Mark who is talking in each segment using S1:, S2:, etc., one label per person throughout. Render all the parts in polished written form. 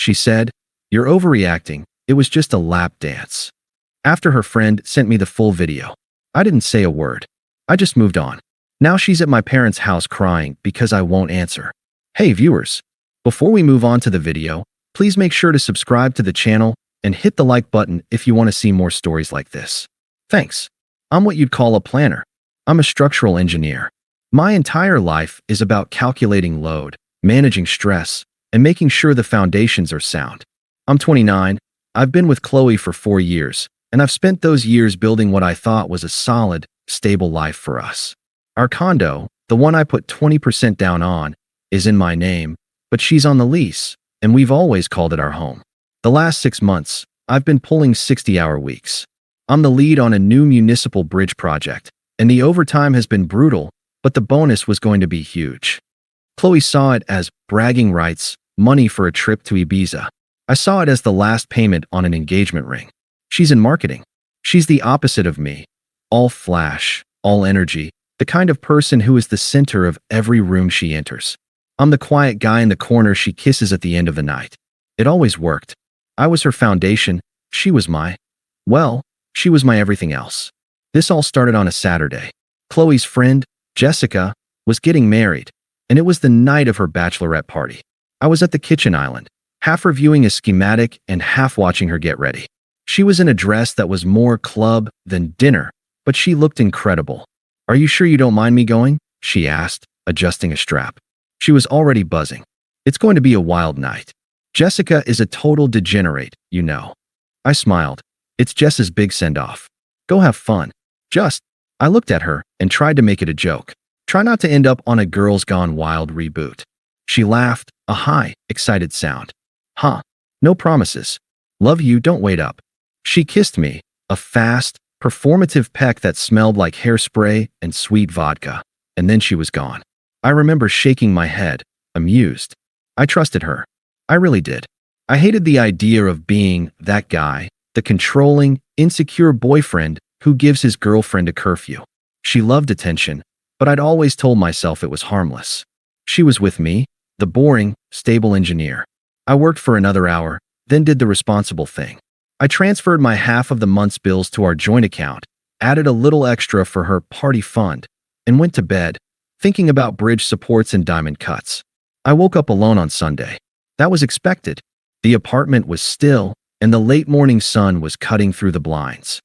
S1: She said, "You're overreacting. It was just a lap dance." After her friend sent me the full video, I didn't say a word. I just moved on. Now she's at my parents' house crying because I won't answer. Hey viewers, before we move on to the video, please make sure to subscribe to the channel and hit the like button if you want to see more stories like this. Thanks. I'm what you'd call a planner. I'm a structural engineer. My entire life is about calculating load, managing stress, and making sure the foundations are sound. I'm 29. I've been with Qley for 4 years, and I've spent those years building what I thought was a solid, stable life for us. Our condo, the one I put 20% down on, is in my name, but she's on the lease, and we've always called it our home. The last 6 months, I've been pulling 60-hour weeks. I'm the lead on a new municipal bridge project, and the overtime has been brutal, but the bonus was going to be huge. Qley saw it as bragging rights, money for a trip to Ibiza. I saw it as the last payment on an engagement ring. She's in marketing. She's the opposite of me. All flash, all energy, the kind of person who is the center of every room she enters. I'm the quiet guy in the corner she kisses at the end of the night. It always worked. I was her foundation. She was she was my everything else. This all started on a Saturday. Qley's friend, Jessica, was getting married, and it was the night of her bachelorette party. I was at the kitchen island, half reviewing a schematic and half watching her get ready. She was in a dress that was more club than dinner, but she looked incredible. "Are you sure you don't mind me going?" she asked, adjusting a strap. She was already buzzing. "It's going to be a wild night. Jessica is a total degenerate, you know." I smiled. "It's Jess's big send-off. Go have fun." I looked at her and tried to make it a joke. Try not to end up on a Girls Gone Wild reboot. She laughed, a high, excited sound. "Huh, no promises. Love you, don't wait up." She kissed me, a fast, performative peck that smelled like hairspray and sweet vodka, and then she was gone. I remember shaking my head, amused. I trusted her. I really did. I hated the idea of being that guy, the controlling, insecure boyfriend who gives his girlfriend a curfew. She loved attention, but I'd always told myself it was harmless. She was with me, the boring, stable engineer. I worked for another hour, then did the responsible thing. I transferred my half of the month's bills to our joint account, added a little extra for her party fund, and went to bed, thinking about bridge supports and diamond cuts. I woke up alone on Sunday. That was expected. The apartment was still, and the late morning sun was cutting through the blinds.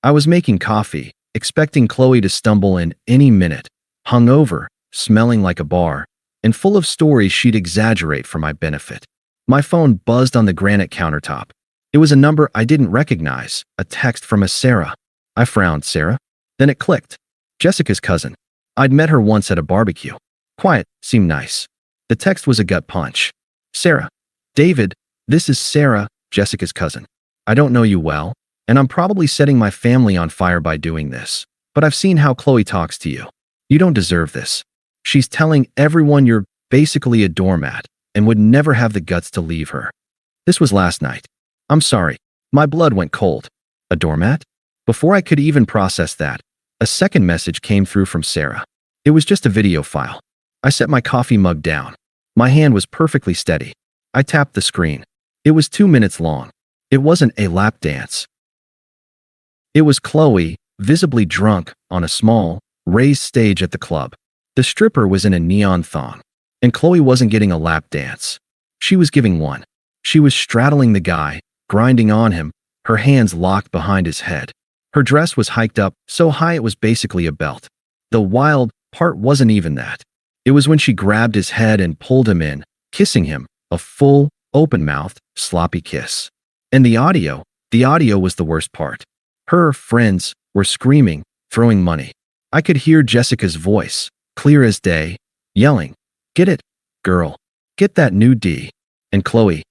S1: I was making coffee, expecting Qley to stumble in any minute, hungover, smelling like a bar, and full of stories she'd exaggerate for my benefit. My phone buzzed on the granite countertop. It was a number I didn't recognize, a text from a Sarah. I frowned. Sarah? Then it clicked. Jessica's cousin. I'd met her once at a barbecue. Quiet, seemed nice. The text was a gut punch. "Sarah. David, this is Sarah, Jessica's cousin. I don't know you well, and I'm probably setting my family on fire by doing this, but I've seen how Qley talks to you. You don't deserve this. She's telling everyone you're basically a doormat and would never have the guts to leave her. This was last night. I'm sorry. My blood went cold. A doormat? Before I could even process that, a second message came through from Sarah. It was just a video file. I set my coffee mug down. My hand was perfectly steady. I tapped the screen. It was 2 minutes long. It wasn't a lap dance. It was Qley, visibly drunk, on a small, raised stage at the club. The stripper was in a neon thong, and Qley wasn't getting a lap dance. She was giving one. She was straddling the guy, grinding on him, her hands locked behind his head. Her dress was hiked up so high it was basically a belt. The wild part wasn't even that. It was when she grabbed his head and pulled him in, kissing him, a full, open-mouthed, sloppy kiss. And the audio was the worst part. Her friends were screaming, throwing money. I could hear Jessica's voice, clear as day, yelling, "Get it, girl. Get that new D." And Qley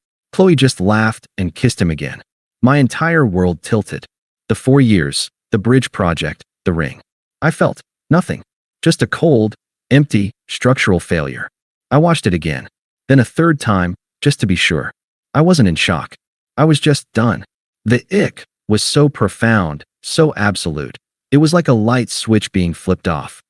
S1: just laughed and kissed him again. My entire world tilted. The 4 years, the bridge project, the ring. I felt nothing. Just a cold, empty, structural failure. I watched it again. Then a third time, just to be sure. I wasn't in shock. I was just done. The ick was so profound, so absolute. It was like a light switch being flipped off.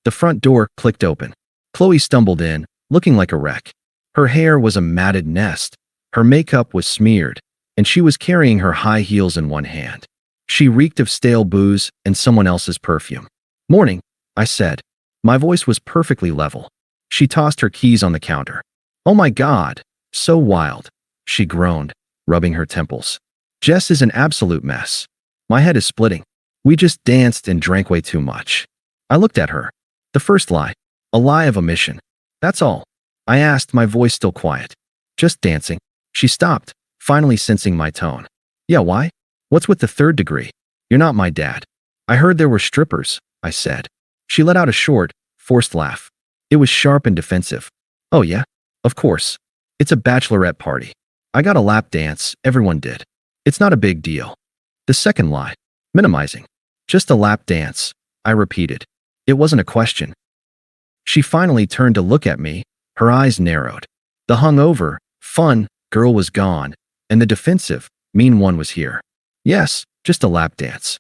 S1: The front door clicked open. Qley stumbled in, looking like a wreck. Her hair was a matted nest. Her makeup was smeared, and she was carrying her high heels in one hand. She reeked of stale booze and someone else's perfume. "Morning," I said. My voice was perfectly level. She tossed her keys on the counter. "Oh my God, so wild," she groaned, rubbing her temples. "Jess is an absolute mess. My head is splitting. We just danced and drank way too much." I looked at her. The first lie. A lie of omission. "That's all?" I asked, my voice still quiet. "Just dancing." She stopped, finally sensing my tone. "Yeah, why? What's with the third degree? You're not my dad." "I heard there were strippers," I said. She let out a short, forced laugh. It was sharp and defensive. "Oh yeah? Of course. It's a bachelorette party. I got a lap dance, everyone did. It's not a big deal." The second lie. Minimizing. "Just a lap dance," I repeated. It wasn't a question. She finally turned to look at me, her eyes narrowed. The hungover, fun girl was gone, and the defensive, mean one was here. "Yes, just a lap dance."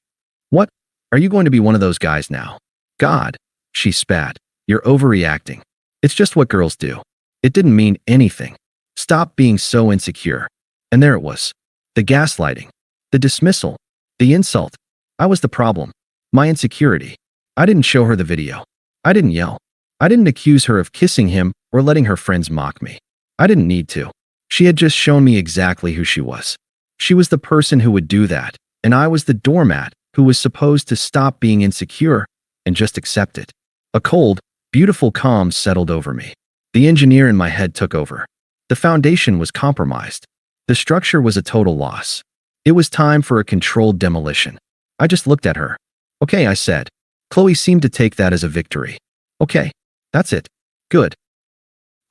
S1: "What? Are you going to be one of those guys now?" "God," she spat, "you're overreacting. It's just what girls do." It didn't mean anything. Stop being so insecure. And there it was. The gaslighting. The dismissal. The insult. I was the problem. My insecurity. I didn't show her the video. I didn't yell. I didn't accuse her of kissing him or letting her friends mock me. I didn't need to. She had just shown me exactly who she was. She was the person who would do that, and I was the doormat who was supposed to stop being insecure and just accept it. A cold, beautiful calm settled over me. The engineer in my head took over. The foundation was compromised. The structure was a total loss. It was time for a controlled demolition. I just looked at her. "Okay," I said. Qley seemed to take that as a victory. "Okay, that's it. Good.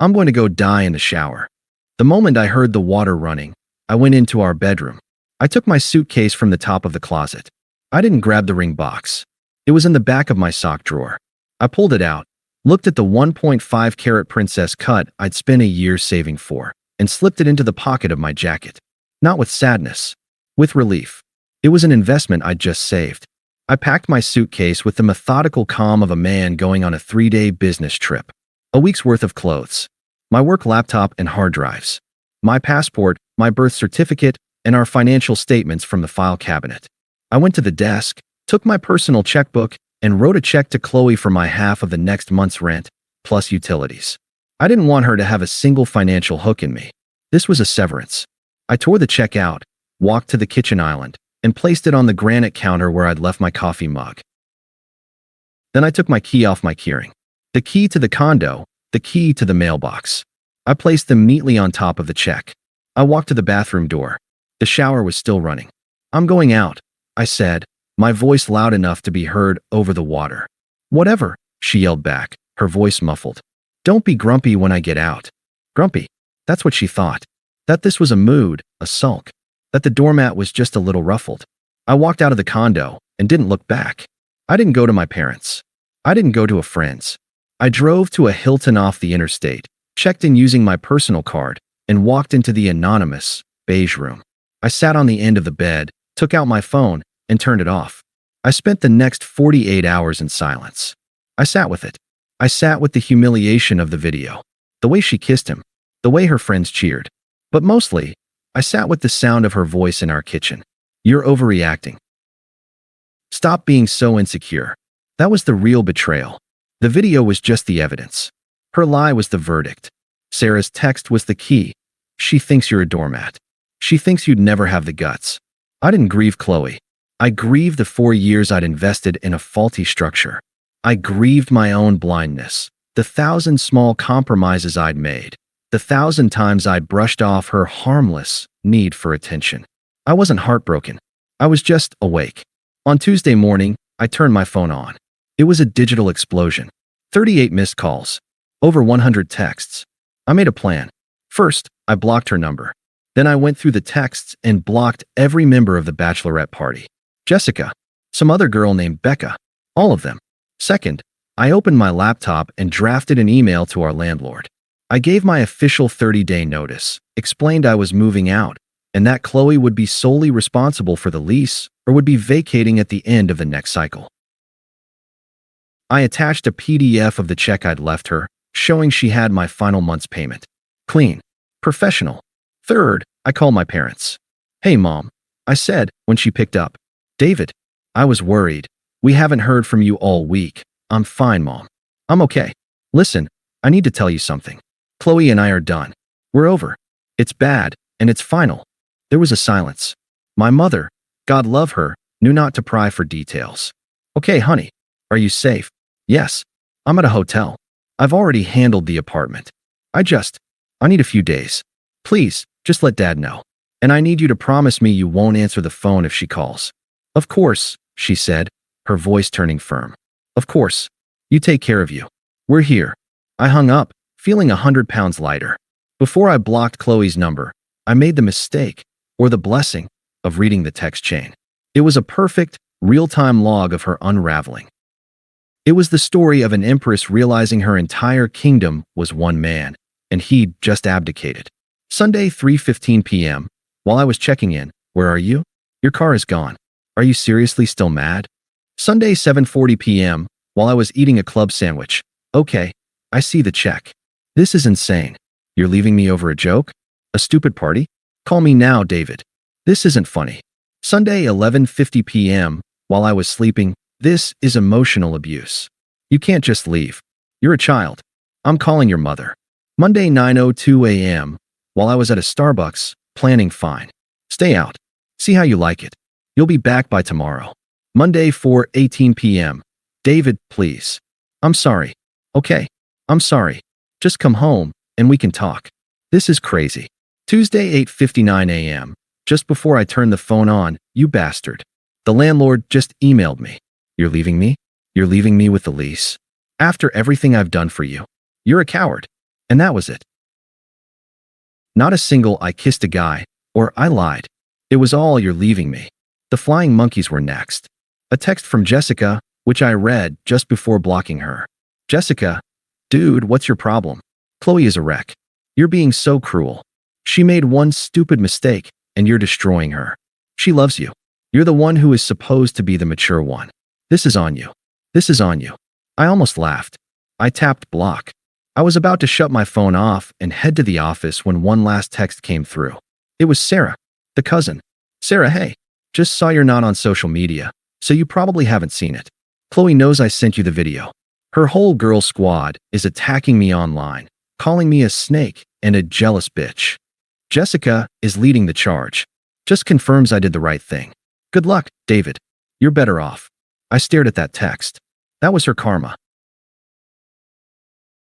S1: I'm going to go die in the shower." The moment I heard the water running, I went into our bedroom. I took my suitcase from the top of the closet. I didn't grab the ring box. It was in the back of my sock drawer. I pulled it out, looked at the 1.5 carat princess cut I'd spent a year saving for, and slipped it into the pocket of my jacket. Not with sadness, with relief. It was an investment I'd just saved. I packed my suitcase with the methodical calm of a man going on a 3-day business trip. A week's worth of clothes, my work laptop and hard drives, my passport, my birth certificate, and our financial statements from the file cabinet. I went to the desk, took my personal checkbook, and wrote a check to Qley for my half of the next month's rent, plus utilities. I didn't want her to have a single financial hook in me. This was a severance. I tore the check out, walked to the kitchen island, and placed it on the granite counter where I'd left my coffee mug. Then I took my key off my keyring. The key to the condo, the key to the mailbox. I placed them neatly on top of the check. I walked to the bathroom door. The shower was still running. "I'm going out," I said, my voice loud enough to be heard over the water. "Whatever," she yelled back, her voice muffled. "Don't be grumpy when I get out." Grumpy. That's what she thought. That this was a mood, a sulk. That the doormat was just a little ruffled. I walked out of the condo and didn't look back. I didn't go to my parents. I didn't go to a friend's. I drove to a Hilton off the interstate, checked in using my personal card, and walked into the anonymous, beige room. I sat on the end of the bed, took out my phone, and turned it off. I spent the next 48 hours in silence. I sat with it. I sat with the humiliation of the video, the way she kissed him, the way her friends cheered. But mostly, I sat with the sound of her voice in our kitchen. "You're overreacting. Stop being so insecure." That was the real betrayal. The video was just the evidence. Her lie was the verdict. Sarah's text was the key. "She thinks you're a doormat. She thinks you'd never have the guts." I didn't grieve Qley. I grieved the 4 years I'd invested in a faulty structure. I grieved my own blindness, the 1,000 small compromises I'd made, the 1,000 times I'd brushed off her harmless need for attention. I wasn't heartbroken. I was just awake. On Tuesday morning, I turned my phone on. It was a digital explosion. 38 missed calls. Over 100 texts. I made a plan. First, I blocked her number. Then I went through the texts and blocked every member of the bachelorette party. Jessica. Some other girl named Becca. All of them. Second, I opened my laptop and drafted an email to our landlord. I gave my official 30-day notice, explained I was moving out, and that Qley would be solely responsible for the lease or would be vacating at the end of the next cycle. I attached a PDF of the check I'd left her, showing she had my final month's payment. Clean. Professional. Third, I call my parents. Hey, Mom, I said when she picked up. David, I was worried. We haven't heard from you all week. I'm fine, Mom. I'm okay. Listen, I need to tell you something. Qley and I are done. We're over. It's bad, and it's final. There was a silence. My mother, God love her, knew not to pry for details. Okay, honey. Are you safe? Yes. I'm at a hotel. I've already handled the apartment. I need a few days. Please, just let Dad know. And I need you to promise me you won't answer the phone if she calls. Of course, she said, her voice turning firm. Of course. You take care of you. We're here. I hung up, feeling 100 pounds lighter. Before I blocked Qley's number, I made the mistake, or the blessing, of reading the text chain. It was a perfect, real-time log of her unraveling. It was the story of an empress realizing her entire kingdom was one man, and he'd just abdicated. Sunday, 3:15 p.m. While I was checking in, where are you? Your car is gone. Are you seriously still mad? Sunday, 7:40 p.m. While I was eating a club sandwich. Okay, I see the check. This is insane. You're leaving me over a joke? A stupid party? Call me now, David. This isn't funny. Sunday, 11:50 p.m. While I was sleeping. This is emotional abuse. You can't just leave. You're a child. I'm calling your mother. Monday, 9:02 a.m. While I was at a Starbucks, planning fine. Stay out. See how you like it. You'll be back by tomorrow. Monday, 4:18 p.m. David, please. I'm sorry. Okay. I'm sorry. Just come home, and we can talk. This is crazy. Tuesday, 8:59 a.m. Just before I turned the phone on, you bastard. The landlord just emailed me. You're leaving me? You're leaving me with the lease? After everything I've done for you? You're a coward. And that was it. Not a single I kissed a guy, or I lied. It was all you're leaving me. The flying monkeys were next. A text from Jessica, which I read just before blocking her. Jessica, dude, what's your problem? Qley is a wreck. You're being so cruel. She made one stupid mistake, and you're destroying her. She loves you. You're the one who is supposed to be the mature one. This is on you. This is on you. I almost laughed. I tapped block. I was about to shut my phone off and head to the office when one last text came through. It was Sarah, the cousin. Sarah, hey. Just saw you're not on social media, so you probably haven't seen it. Qley knows I sent you the video. Her whole girl squad is attacking me online, calling me a snake and a jealous bitch. Jessica is leading the charge. Just confirms I did the right thing. Good luck, David. You're better off. I stared at that text. That was her karma.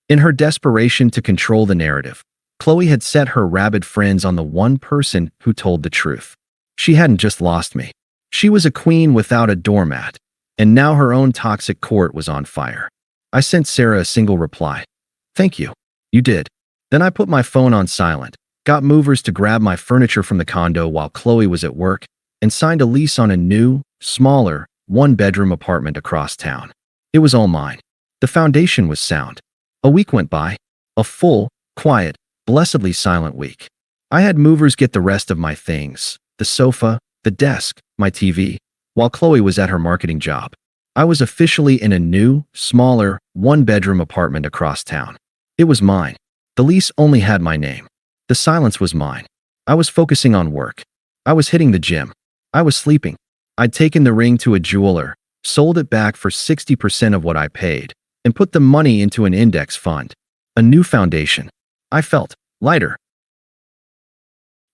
S1: In her desperation to control the narrative, Qley had set her rabid friends on the one person who told the truth. She hadn't just lost me. She was a queen without a doormat, and now her own toxic court was on fire. I sent Sarah a single reply. Thank you. You did. Then I put my phone on silent, got movers to grab my furniture from the condo while Qley was at work, and signed a lease on a new, smaller, one-bedroom apartment across town. It was all mine. The foundation was sound. A week went by. A full, quiet, blessedly silent week. I had movers get the rest of my things, the sofa, the desk, my TV, while Qley was at her marketing job. I was officially in a new, smaller, one-bedroom apartment across town. It was mine. The lease only had my name. The silence was mine. I was focusing on work. I was hitting the gym. I was sleeping. I'd taken the ring to a jeweler, sold it back for 60% of what I paid, and put the money into an index fund. A new foundation. I felt lighter.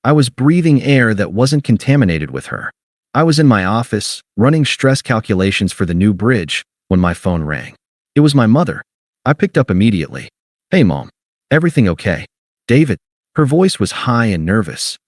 S1: I was breathing air that wasn't contaminated with her. I was in my office, running stress calculations for the new bridge, when my phone rang. It was my mother. I picked up immediately. Hey, Mom. Everything okay? David. Her voice was high and nervous.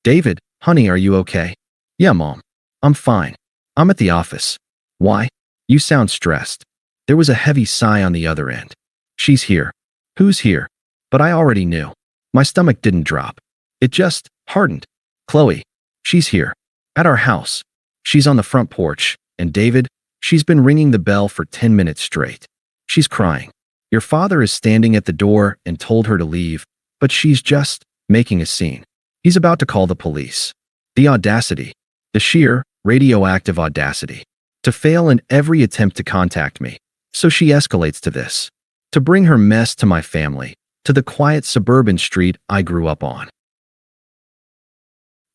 S1: David, honey, are you okay? Yeah, Mom. I'm fine. I'm at the office. Why? You sound stressed. There was a heavy sigh on the other end. She's here. Who's here? But I already knew. My stomach didn't drop. It just hardened. Qley. She's here. At our house. She's on the front porch. And David, she's been ringing the bell for 10 minutes straight. She's crying. Your father is standing at the door and told her to leave, but she's just making a scene. He's about to call the police. The audacity. The sheer, radioactive audacity. To fail in every attempt to contact me. So she escalates to this. To bring her mess to my family. To the quiet suburban street I grew up on.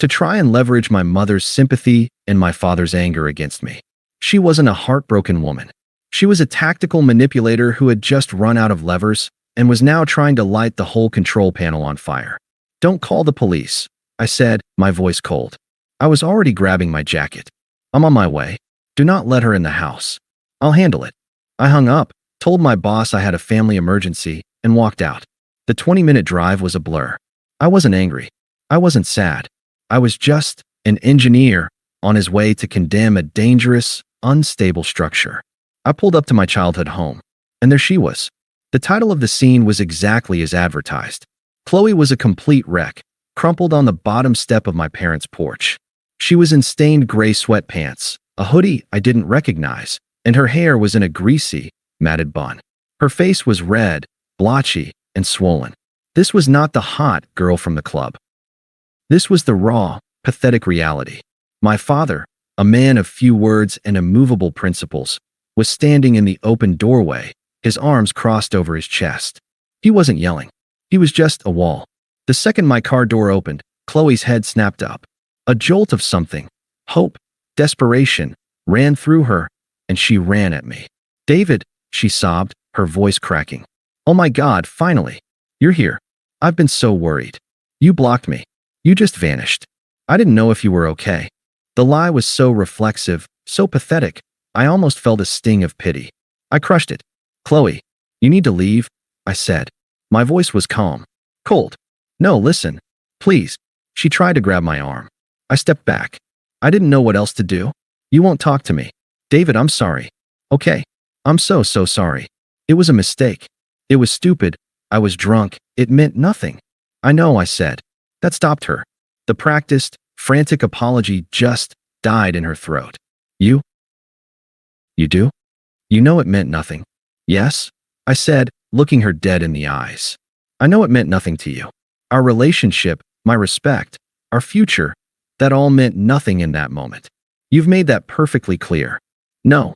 S1: to try and leverage my mother's sympathy and my father's anger against me. She wasn't a heartbroken woman. She was a tactical manipulator who had just run out of levers and was now trying to light the whole control panel on fire. "Don't call the police," I said, my voice cold. I was already grabbing my jacket. "I'm on my way. Do not let her in the house. I'll handle it." I hung up, told my boss I had a family emergency, and walked out. The 20-minute drive was a blur. I wasn't angry. I wasn't sad. I was just an engineer on his way to condemn a dangerous, unstable structure. I pulled up to my childhood home, and there she was. The title of the scene was exactly as advertised. Qley was a complete wreck, crumpled on the bottom step of my parents' porch. She was in stained gray sweatpants, a hoodie I didn't recognize, and her hair was in a greasy, matted bun. Her face was red, blotchy, and swollen. This was not the hot girl from the club. This was the raw, pathetic reality. My father, a man of few words and immovable principles, was standing in the open doorway, his arms crossed over his chest. He wasn't yelling. He was just a wall. The second my car door opened, Qley's head snapped up. A jolt of something, hope, desperation, ran through her, and she ran at me. "David," she sobbed, her voice cracking. "Oh my God, finally. You're here. I've been so worried. You blocked me. You just vanished. I didn't know if you were okay." The lie was so reflexive, so pathetic, I almost felt a sting of pity. I crushed it. "Qley, you need to leave," I said. My voice was calm. "Cold. No, listen. Please." She tried to grab my arm. I stepped back. I didn't know what else to do. "You won't talk to me. David, I'm sorry." "Okay. I'm so sorry. It was a mistake. It was stupid. I was drunk. It meant nothing." "I know," I said. That stopped her. The practiced, frantic apology just died in her throat. You do? You know it meant nothing." "Yes," I said, looking her dead in the eyes. "I know it meant nothing to you. Our relationship, my respect, our future, that all meant nothing in that moment. You've made that perfectly clear." No,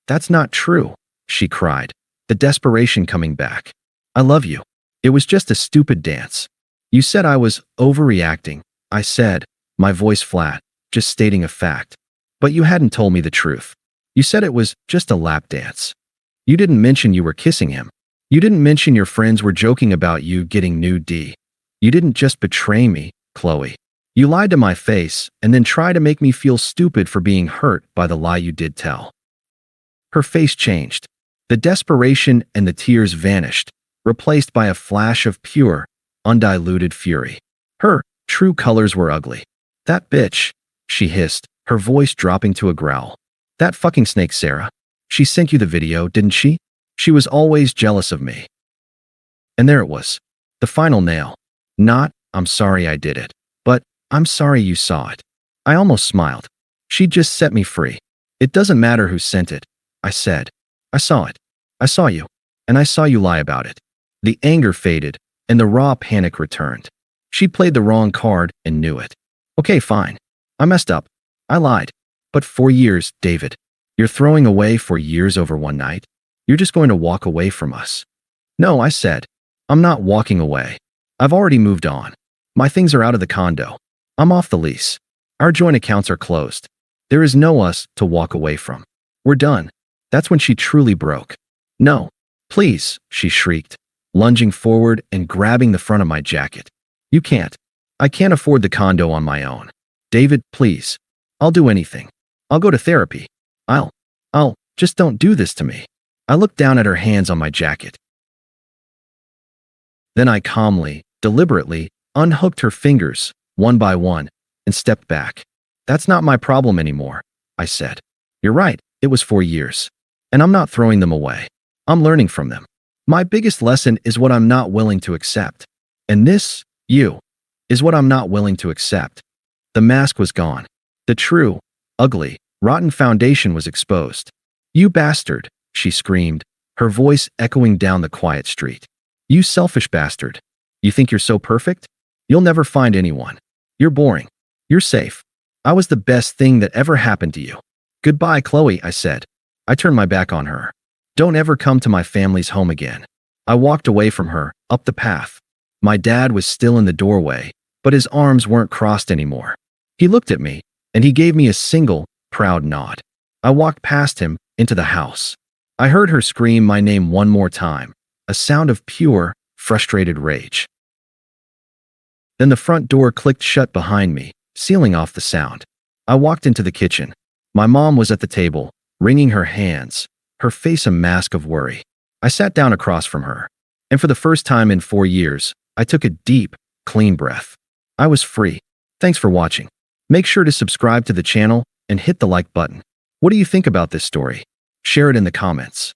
S1: that's not true," she cried, the desperation coming back. "I love you. It was just a stupid dance." "You said I was overreacting," I said, my voice flat, just stating a fact. "But you hadn't told me the truth. You said it was just a lap dance. You didn't mention you were kissing him. You didn't mention your friends were joking about you getting new D. You didn't just betray me, Qley. You lied to my face and then tried to make me feel stupid for being hurt by the lie you did tell." Her face changed. The desperation and the tears vanished, replaced by a flash of pure, undiluted fury. Her true colors were ugly. "That bitch," she hissed, her voice dropping to a growl. "That fucking snake Sarah. She sent you the video, didn't she? She was always jealous of me." And there it was. The final nail. Not, "I'm sorry I did it," but "I'm sorry you saw it." I almost smiled. She'd just set me free. "It doesn't matter who sent it," I said. "I saw it. I saw you. And I saw you lie about it." The anger faded, and the raw panic returned. She played the wrong card and knew it. "Okay, fine. I messed up. I lied. But 4 years, David. You're throwing away 4 years over one night? You're just going to walk away from us?" "No," I said. "I'm not walking away. I've already moved on. My things are out of the condo. I'm off the lease. Our joint accounts are closed. There is no us to walk away from. We're done." That's when she truly broke. "No, please," she shrieked, lunging forward and grabbing the front of my jacket. "You can't. I can't afford the condo on my own. David, please. I'll do anything. I'll go to therapy. Just don't do this to me." I looked down at her hands on my jacket. Then I calmly, deliberately, unhooked her fingers, one by one, and stepped back. "That's not my problem anymore," I said. "You're right, it was 4 years. And I'm not throwing them away. I'm learning from them. My biggest lesson is what I'm not willing to accept. And this, you, is what I'm not willing to accept." The mask was gone. The true, ugly, rotten foundation was exposed. "You bastard," she screamed, her voice echoing down the quiet street. "You selfish bastard. You think you're so perfect? You'll never find anyone. You're boring. You're safe. I was the best thing that ever happened to you." "Goodbye, Qley," I said. I turned my back on her. "Don't ever come to my family's home again." I walked away from her, up the path. My dad was still in the doorway, but his arms weren't crossed anymore. He looked at me, and he gave me a single, proud nod. I walked past him into the house. I heard her scream my name one more time, a sound of pure, frustrated rage. Then the front door clicked shut behind me, sealing off the sound. I walked into the kitchen. My mom was at the table, wringing her hands, her face a mask of worry. I sat down across from her, and for the first time in 4 years, I took a deep, clean breath. I was free. Thanks for watching. Make sure to subscribe to the channel and hit the like button. What do you think about this story? Share it in the comments.